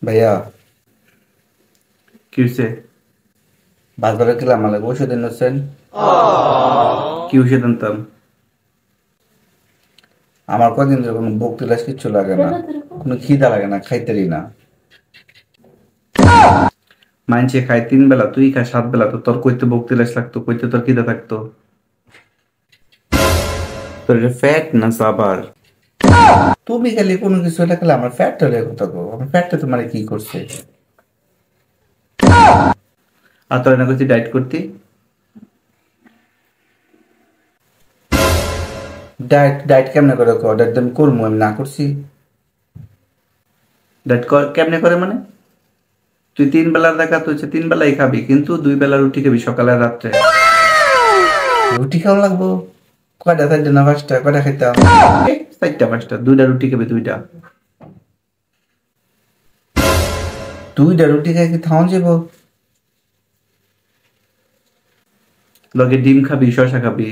ভাইয়া কি হয়েছে? বাজারে গেলাম আমার ওষুধ এনেছেন। কি ওষুধ আনতাম? আমার কদিন ধরে কোনো ভোগ বিলাস কিচ্ছু লাগে না, কোনো খিদা লাগে না, খাইতেরি না। মাইনছে খায় 3 বেলা, তুই খায় 7 বেলা, তো তোর কইতে ভক্তি লাস লাগতো, কইতে তোর খিদা থাকতো? তোর এটা ফ্যাট না সাবার? তুমি খালি কোনো কিছু হলে খেলে আমার ফ্যাটটা হলে কথা কো, আমার ফ্যাটটা তোমার কি করছে? আর তোর না করছি ডায়েট করতি? ডায়েট ডায়েট কেমনে করে কো? ডায়েট আমি করবো, আমি না করছি। ডায়েট কেমনে করে মানে? তুই 3 বেলার দেখা, তুই 3 বেলাই খাবি, কিন্তু 2 বেলা রুটি খাবি, সকালে আর রাত্রে। রুটি খাওয়া লাগবো? কয়টা, চারটা না পাঁচটা? কয়টা খাইতাম? 4টা 5টা, 2টা রুটি খাবি, 2টা। দুইটা রুটি খাই কি থাউন যাবো? লগে ডিম খাবি, শশা খাবি,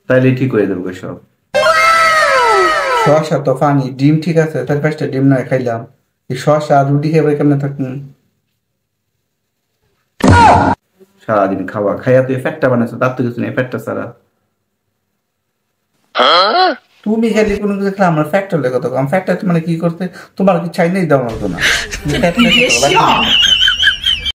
তাইলে ঠিক হয়ে যাবে সব। শসা তো ফানি, ডিম ঠিক আছে, তার পাঁচটা ডিম নয় খাইলাম। এই শসা আর রুটি খাইবে কেমনে থাকুন? সারাদিন খাওয়া খাইয়া তুই ফ্যাটটা বানাইছো, তার তো কিছু নেই ফ্যাটটা ছাড়া। তুমি খালি কোনো কিছু খেলে আমার ফ্যাক্টর লেগে তো, আমার ফ্যাক্টর মানে কি করতে? তোমার কি চাইলেই দেওয়া লাগতো না, তুমি ফ্যাক্টর